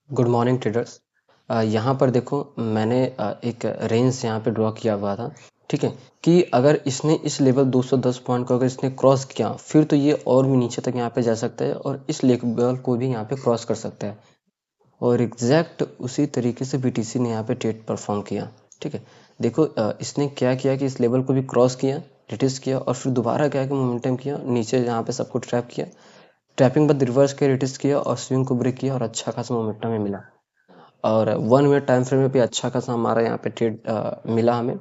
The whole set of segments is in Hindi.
Good morning traders. यहाँ पर देखो मैंने एक रेंज यहाँ पे ड्रॉ किया हुआ था। ठीक है कि अगर इसने इस लेवल 210 पॉइंट को अगर इसने क्रॉस किया फिर तो ये और भी नीचे तक यहाँ पे जा सकता है और इस लेवल को भी यहाँ पे क्रॉस कर सकता है। और एग्जैक्ट उसी तरीके से बीटीसी ने यहाँ पे ट्रेड परफॉर्म किया। ठीक है, देखो इसने क्या किया कि इस लेवल को भी क्रॉस किया, रिटेस्ट किया और फिर दोबारा क्या कि मोमेंटम किया, नीचे यहाँ पे सबको ट्रैप किया, ट्रैपिंग बाद रिवर्स किया, रिटेस्ट किया और स्विंग को ब्रेक किया और अच्छा खासा मोमेंटम में मिला। और 1 मिनट टाइम फ्रेम में भी अच्छा खासा हमारा यहाँ पे ट्रेड मिला हमें।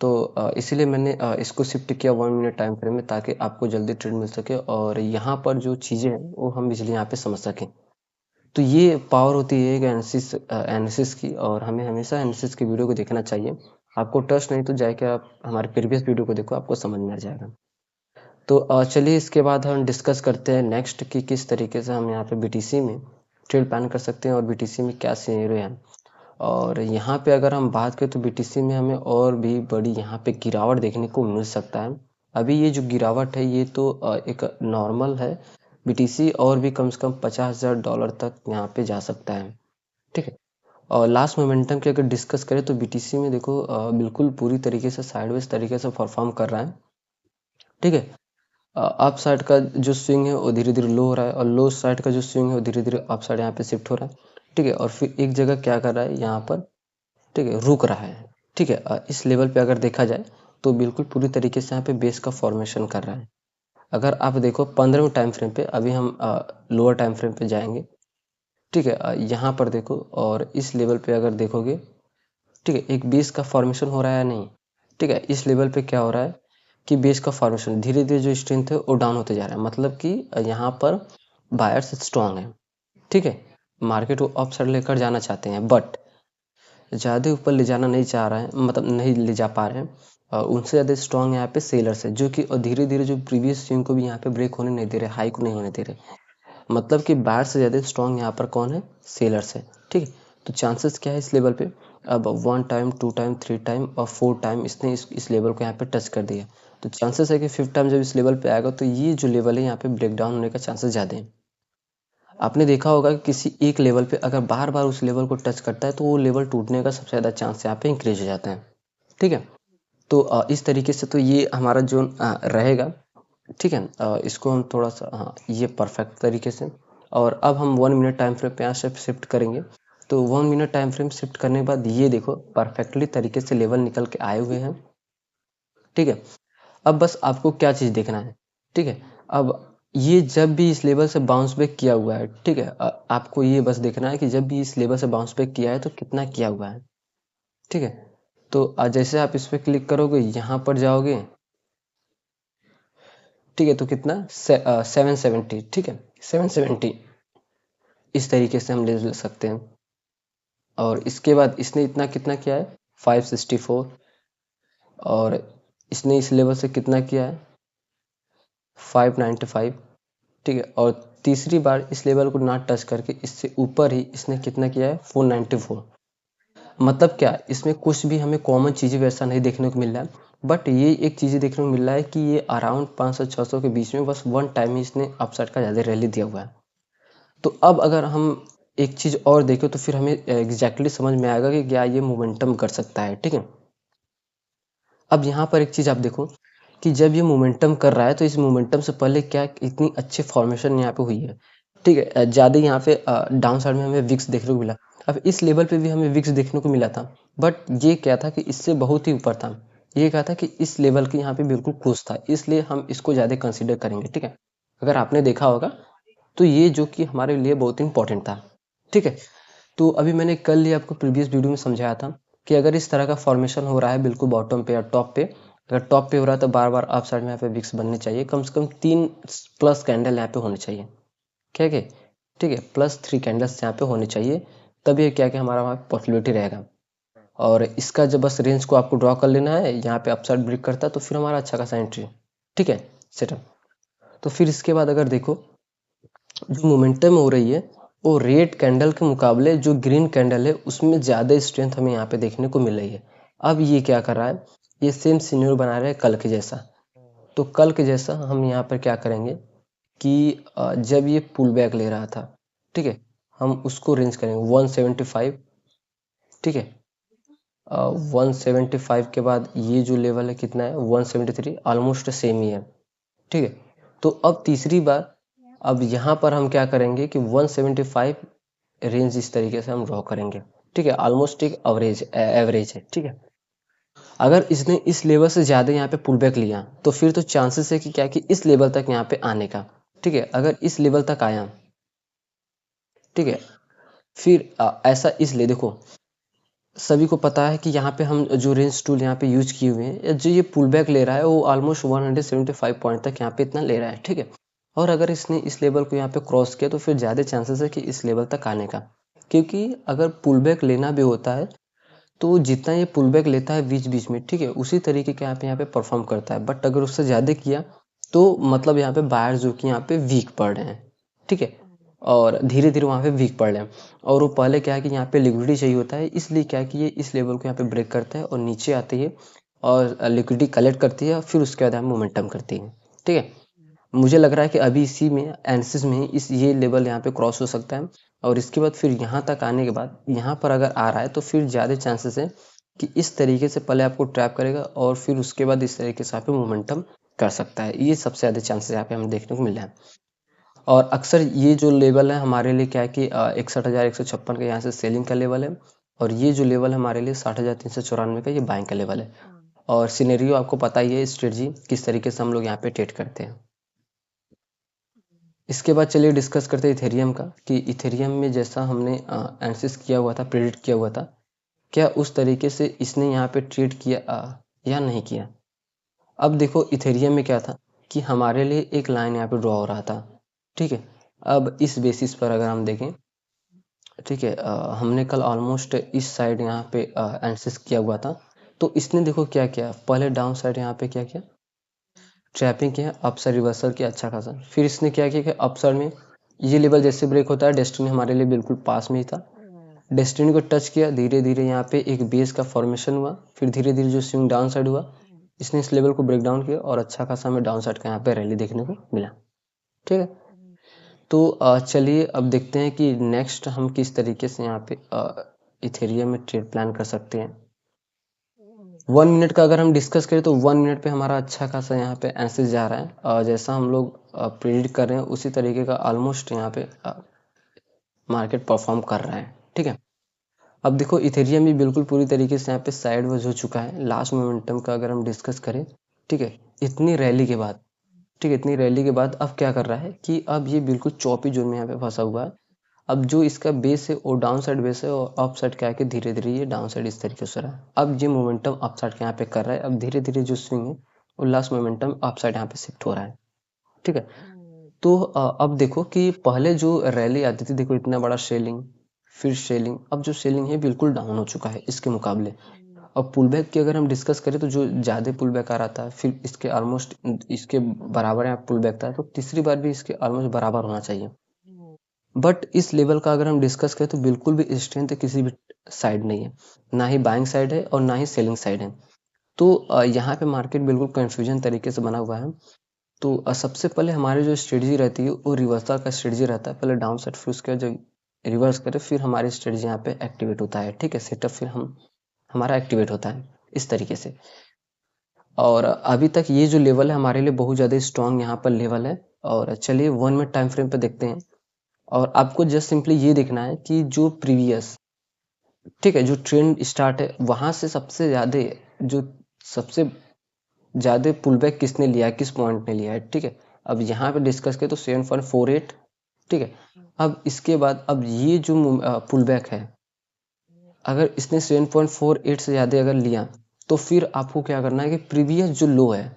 तो इसीलिए मैंने इसको शिफ्ट किया 1 मिनट टाइम फ्रेम में ताकि आपको जल्दी ट्रेड मिल सके और यहाँ पर जो चीज़ें हैं वो हम इजीली यहाँ पे समझ सकें। तो ये पावर होती है एक एनालिसिस एनालिसिस की और हमें हमेशा एनालिसिस की वीडियो को देखना चाहिए। आपको ट्रस्ट नहीं तो जाके आप हमारे प्रीवियस वीडियो को देखो, आपको समझ में आ जाएगा। तो चलिए इसके बाद हम डिस्कस करते हैं नेक्स्ट कि किस तरीके से हम यहाँ पे बीटीसी में ट्रेड प्लान कर सकते हैं और बीटीसी में क्या सिनेरियो है। और यहाँ पे अगर हम बात करें तो बीटीसी में हमें और भी बड़ी यहाँ पे गिरावट देखने को मिल सकता है। अभी ये जो गिरावट है ये तो एक नॉर्मल है। बीटीसी और भी कम से कम $50,000 तक यहाँ पे जा सकता है। ठीक है, और लास्ट मोमेंटम की अगर डिस्कस करें तो बीटीसी में देखो बिल्कुल पूरी तरीके से साइडवेज तरीके से परफॉर्म कर रहा है। ठीक है, अप साइड का जो स्विंग है वो धीरे धीरे लो हो रहा है और लो साइड का जो स्विंग है वो धीरे धीरे अप साइड यहाँ पे शिफ्ट हो रहा है। ठीक है, और फिर एक जगह क्या कर रहा है यहाँ पर, ठीक है, रुक रहा है। ठीक है, इस लेवल पे अगर देखा जाए तो बिल्कुल पूरी तरीके से यहाँ पे बेस का फॉर्मेशन कर रहा है। अगर आप देखो 15वें टाइम फ्रेम पे, अभी हम लोअर टाइम फ्रेम पे जाएंगे। ठीक है, यहाँ पर देखो और इस लेवल पे अगर देखोगे, ठीक है, एक बेस का फॉर्मेशन हो रहा है या नहीं। ठीक है, इस लेवल पे क्या हो रहा है कि बेस का फॉर्मेशन धीरे धीरे जो स्ट्रेंथ है वो डाउन होते जा रहा है, मतलब कि यहाँ पर बायर्स स्ट्रांग है। ठीक है, मार्केट को अप साइड लेकर जाना चाहते हैं बट ज़्यादा ऊपर ले जाना नहीं चाह रहे हैं, मतलब नहीं ले जा पा रहे हैं। और उनसे ज़्यादा स्ट्रांग यहाँ पे सेलर्स है जो कि धीरे धीरे जो प्रीवियस स्विंग को भी यहाँ पे ब्रेक होने नहीं दे रहे, हाई को नहीं होने दे रहे। मतलब कि बायर से ज़्यादा स्ट्रांग यहाँ पर कौन है, सेलर्स है। ठीक है, तो चांसेस क्या है इस लेवल पे, अब 1 टाइम 2 टाइम 3 टाइम और 4 टाइम इसने इस लेवल को यहाँ पे टच कर दिया। तो चांसेस है कि 5th टाइम जब इस लेवल पे आएगा तो ये जो लेवल है यहाँ पे ब्रेक डाउन होने का चांसेस ज़्यादा है। आपने देखा होगा कि किसी एक लेवल पे अगर बार बार उस लेवल को टच करता है तो वो लेवल टूटने का सबसे ज़्यादा चांस यहाँ पे इंक्रीज हो जाता है। ठीक है, तो इस तरीके से तो ये हमारा जोन रहेगा। ठीक है, इसको हम थोड़ा सा, हाँ, ये परफेक्ट तरीके से। और अब हम 1 मिनट टाइम फ्रेम पे यहाँ से शिफ्ट करेंगे। तो 1 मिनट टाइम फ्रेम शिफ्ट करने के बाद ये देखो परफेक्टली तरीके से लेवल निकल के आए हुए हैं। ठीक है, अब बस आपको क्या चीज़ देखना है। ठीक है, अब ये जब भी इस लेवल से बाउंस बैक किया हुआ है, ठीक है, आपको ये बस देखना है कि जब भी इस लेवल से बाउंस बैक किया है तो कितना किया हुआ है। ठीक है, तो जैसे आप इस पर क्लिक करोगे यहाँ पर जाओगे। ठीक है, तो कितना 770। ठीक है, 770 इस तरीके से हम ले सकते हैं। और इसके बाद इसने इतना कितना किया है 564। और इसने इस लेवल से कितना किया है 595। ठीक है, और तीसरी बार इस लेवल को ना टच करके इससे ऊपर ही इसने कितना किया है 494। मतलब क्या, इसमें कुछ भी हमें कॉमन चीज़ें वैसा नहीं देखने को मिल रहा है, बट ये एक चीज़ें देखने को मिल रहा है कि ये अराउंड 500-600 के बीच में बस वन टाइम ही इसने अपसाइड का ज़्यादा रैली दिया हुआ है। तो अब अगर हम एक चीज़ और देखें तो फिर हमें एग्जैक्टली समझ में आएगा कि क्या ये मोमेंटम कर सकता है। ठीक है, अब यहाँ पर एक चीज़ आप देखो कि जब ये मोमेंटम कर रहा है तो इस मोमेंटम से पहले क्या इतनी अच्छी फॉर्मेशन यहाँ पे हुई है। ठीक है, ज़्यादा यहाँ पे डाउन साइड में हमें विक्स देखने को मिला। अब इस लेवल पे भी हमें विक्स देखने को मिला था, बट ये क्या था कि इससे बहुत ही ऊपर था। ये क्या था कि इस लेवल के यहाँ पे बिल्कुल खुश था, इसलिए हम इसको ज़्यादा कंसिडर करेंगे। ठीक है, अगर आपने देखा होगा तो ये जो कि हमारे लिए बहुत इंपॉर्टेंट था। ठीक है, तो अभी मैंने कल ही आपको प्रीवियस वीडियो में समझाया था कि अगर इस तरह का फॉर्मेशन हो रहा है बिल्कुल बॉटम पे या टॉप पे, अगर टॉप पे हो रहा है तो बार बार अप साइड में यहाँ पे विक्स बनने चाहिए, कम से कम 3 प्लस कैंडल यहाँ पे होने चाहिए। क्या है, ठीक है, +3 कैंडल्स यहाँ पे होने चाहिए, तब ये क्या कि हमारा वहाँ पॉसिबिलिटी रहेगा। और इसका जब बस रेंज को आपको ड्रॉ कर लेना है, यहाँ पे अपसाइड ब्रेक करता है तो फिर हमारा अच्छा खासा एंट्री। ठीक है, सेटअप। तो फिर इसके बाद अगर देखो जो मोमेंटम हो रही है वो रेड कैंडल के मुकाबले जो ग्रीन कैंडल है उसमें ज़्यादा स्ट्रेंथ हमें यहाँ पे देखने को मिल रही है। अब ये क्या कर रहा है, ये सेम सिनेरियो बना रहा है कल के जैसा। तो कल के जैसा हम यहाँ पर क्या करेंगे कि जब ये पुल बैक ले रहा था, ठीक है, हम उसको रेंज करेंगे 175, ठीक है। 175 के बाद ये जो लेवल है कितना है, 173, ऑलमोस्ट सेम ही है, ठीक है। तो अब तीसरी बार, अब यहाँ पर हम क्या करेंगे कि 175 रेंज इस तरीके से हम ड्रॉ करेंगे, ठीक है। ऑलमोस्ट एक एवरेज है, ठीक है। अगर इसने इस लेवल से ज़्यादा यहाँ पे पुल बैक लिया तो फिर तो चांसेस है कि क्या, कि इस लेवल तक यहाँ पे आने का, ठीक है। अगर इस लेवल तक आया, ठीक है, फिर ऐसा इसलिए देखो, सभी को पता है कि यहाँ पे हम जो रेंज टूल यहाँ पे यूज किए हुए हैं, जो ये पुल बैक ले रहा है वो ऑलमोस्ट 175 पॉइंट तक यहाँ पे इतना ले रहा है, ठीक है। और अगर इसने इस लेवल को यहाँ पे क्रॉस किया तो फिर ज़्यादा चांसेस है कि इस लेवल तक आने का, क्योंकि अगर पुल बैक लेना भी होता है तो जितना ये पुल बैक लेता है बीच बीच में, ठीक है, उसी तरीके के यहाँ पे परफॉर्म करता है। बट अगर उससे ज़्यादा किया तो मतलब यहाँ पे बायर जो कि यहाँ पे वीक पड़ रहे हैं, ठीक है, और धीरे धीरे वहाँ पे वीक पड़ रहे हैं। और वो पहले क्या है कि यहाँ पे लिक्विडिटी चाहिए होता है, इसलिए क्या है कि ये इस लेवल को यहाँ पे ब्रेक करता है और नीचे आती है और लिक्विडिटी कलेक्ट करती है, फिर उसके बाद यहाँ मोमेंटम करती है, ठीक है। मुझे लग रहा है कि अभी इसी में एनालिसिस में ही इस ये लेवल यहाँ पे क्रॉस हो सकता है, और इसके बाद फिर यहाँ तक आने के बाद यहाँ पर अगर आ रहा है तो फिर ज़्यादा चांसेस है कि इस तरीके से पहले आपको ट्रैप करेगा और फिर उसके बाद इस तरीके से यहाँ पे मोमेंटम कर सकता है। ये सबसे ज़्यादा चांसेस यहाँ पे हमें देखने को मिल रहा है। और अक्सर ये जो लेवल है हमारे लिए क्या है कि 61,156 का यहाँ से सेलिंग का लेवल है, और ये जो लेवल है हमारे लिए 60,394 का ये बाइंग का लेवल है। और सिनेरियो आपको पता ही है, स्ट्रेटजी किस तरीके से हम लोग यहाँ पे ट्रेड करते हैं। इसके बाद चलिए डिस्कस करते हैं इथेरियम का, कि इथेरियम में जैसा हमने एनालिसिस किया हुआ था, प्रेडिक्ट किया हुआ था, क्या उस तरीके से इसने यहाँ पे ट्रेड किया या नहीं किया। अब देखो इथेरियम में क्या था कि हमारे लिए एक लाइन यहाँ पे ड्रॉ हो रहा था, ठीक है। अब इस बेसिस पर अगर हम देखें, ठीक है, हमने कल ऑलमोस्ट इस साइड यहाँ पे एनालिसिस किया हुआ था, तो इसने देखो क्या किया, पहले डाउन साइड यहाँ पे क्या किया, ट्रैपिंग किया, अपसाइड रिवर्सल किया अच्छा खासा, फिर इसने क्या किया कि अपसाइड में ये लेवल जैसे ब्रेक होता है, डेस्टिनी हमारे लिए बिल्कुल पास में ही था, डेस्टिनी को टच किया, धीरे धीरे यहाँ पे एक बेस का फॉर्मेशन हुआ, फिर धीरे धीरे जो स्विंग डाउन साइड हुआ, इसने इस लेवल को ब्रेक डाउन किया और अच्छा खासा हमें डाउन साइड का यहाँ पे रैली देखने को मिला, ठीक है। तो चलिए अब देखते हैं कि नेक्स्ट हम किस तरीके से यहाँ पे इथेरियम में ट्रेड प्लान कर सकते हैं। 1 मिनट का अगर हम डिस्कस करें तो 1 मिनट पे हमारा अच्छा खासा यहाँ पे एनालिसिस जा रहा है, और जैसा हम लोग प्रेडिक्ट कर रहे हैं उसी तरीके का ऑलमोस्ट यहाँ पे मार्केट परफॉर्म कर रहा है, ठीक है। अब देखो इथेरियम भी बिल्कुल पूरी तरीके से यहाँ पे साइडवेज हो चुका है। लास्ट मोमेंटम का अगर हम डिस्कस करें, ठीक है, इतनी रैली के बाद, ठीक है, इतनी रैली के बाद अब क्या कर रहा है कि अब ये बिल्कुल चौपी जोन में यहाँ पे फंसा हुआ है। अब जो इसका बेस है वो डाउन साइड बेस है, और अप साइड क्या है कि धीरे धीरे ये डाउन साइड इस तरीके से रहा है। अब ये मोमेंटम अप साइड के यहाँ पे कर रहा है, अब धीरे धीरे जो स्विंग है वो लास्ट मोमेंटम अप साइड यहाँ पे शिफ्ट हो रहा है, ठीक है। तो अब देखो कि पहले जो रैली आती थी, देखो इतना बड़ा सेलिंग, फिर सेलिंग, अब जो सेलिंग है बिल्कुल डाउन हो चुका है इसके मुकाबले। अब पुल बैक की अगर हम डिस्कस करें तो जो ज़्यादा पुल बैक आ रहा था, फिर इसके ऑलमोस्ट इसके बराबर यहाँ पुल बैक था, तो तीसरी बार भी इसके ऑलमोस्ट बराबर होना चाहिए। बट इस लेवल का अगर हम डिस्कस करें तो बिल्कुल भी स्ट्रेंथ किसी भी साइड नहीं है, ना ही बाइंग साइड है और ना ही सेलिंग साइड है। तो यहाँ पे मार्केट बिल्कुल कंफ्यूजन तरीके से बना हुआ है। तो सबसे पहले हमारी जो स्ट्रेटजी रहती है वो रिवर्सल का स्ट्रेटजी रहता है, पहले डाउन साइड, फिर उसके बाद जब रिवर्स करे फिर हमारी स्ट्रेटजी यहाँ पे एक्टिवेट होता है, ठीक है, सेटअप फिर हम हमारा एक्टिवेट होता है इस तरीके से। और अभी तक ये जो लेवल है हमारे लिए बहुत ज़्यादा स्ट्रॉन्ग यहाँ पर लेवल है। और चलिए 1 मिनट टाइम फ्रेम पे देखते हैं, और आपको जस्ट सिंपली ये देखना है कि जो प्रीवियस, ठीक है, जो ट्रेंड स्टार्ट है वहाँ से सबसे ज़्यादा पुल बैक किसने लिया है, किस पॉइंट ने लिया है, ठीक है। अब यहाँ पे डिस्कस करें तो 7.48, ठीक है। अब इसके बाद अब ये जो पुल बैक है, अगर इसने 7.48 से ज़्यादा अगर लिया तो फिर आपको क्या करना है कि प्रीवियस जो लो है,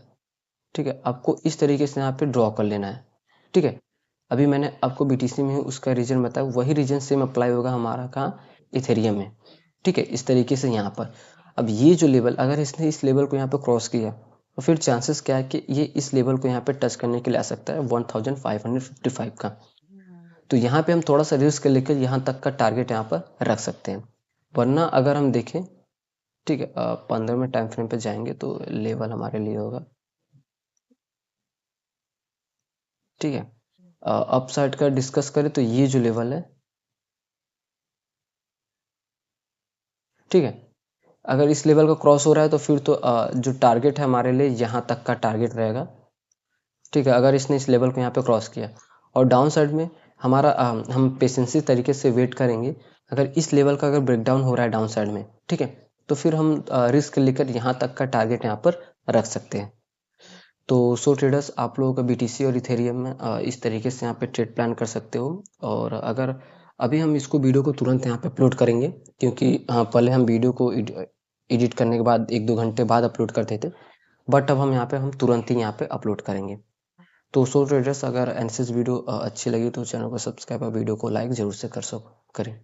ठीक है, आपको इस तरीके से यहाँ पे ड्रॉ कर लेना है, ठीक है। अभी मैंने आपको बीटीसी में उसका रीजन बताया, वही रीजन सेम अप्लाई होगा हमारा कहाँ, इथेरियम में, ठीक है, इस तरीके से यहाँ पर। अब ये जो लेवल, अगर इसने इस लेवल को यहाँ पे क्रॉस किया तो फिर चांसेस क्या है कि ये इस लेवल को यहाँ पे टच करने के लिए आ सकता है 1555 का। तो यहाँ पे हम थोड़ा सा रिस्क लेकर यहाँ तक का टारगेट यहाँ पर रख सकते हैं। वरना अगर हम देखें, ठीक है, 15 में टाइम फ्रेम पे जाएंगे तो लेवल हमारे लिए होगा, ठीक है। अपसाइड का डिस्कस करें तो ये जो लेवल है, ठीक है? अगर इस लेवल को क्रॉस हो रहा है तो फिर तो जो टारगेट है हमारे लिए यहाँ तक का टारगेट रहेगा, ठीक है? अगर इसने इस लेवल को यहाँ पे क्रॉस किया और डाउन साइड में हमारा हम पेशेंसी तरीके से वेट करेंगे। अगर इस लेवल का अगर ब्रेकडाउन हो रहा है डाउन साइड में, ठीक है? तो फिर हम रिस्क लेकर यहाँ तक का टारगेट यहाँ पर रख सकते हैं। तो सो ट्रेडर्स, आप लोगों का बीटीसी और इथेरियम में इस तरीके से यहाँ पे ट्रेड प्लान कर सकते हो। और अगर अभी हम इसको वीडियो को तुरंत यहाँ पे अपलोड करेंगे, क्योंकि पहले हम वीडियो को एडिट करने के बाद 1-2 घंटे बाद अपलोड करते थे, बट अब हम तुरंत ही यहाँ पे अपलोड करेंगे। तो सो ट्रेडर्स, अगर एनालिसिस वीडियो अच्छी लगी तो चैनल को सब्सक्राइब और वीडियो को लाइक ज़रूर से करें।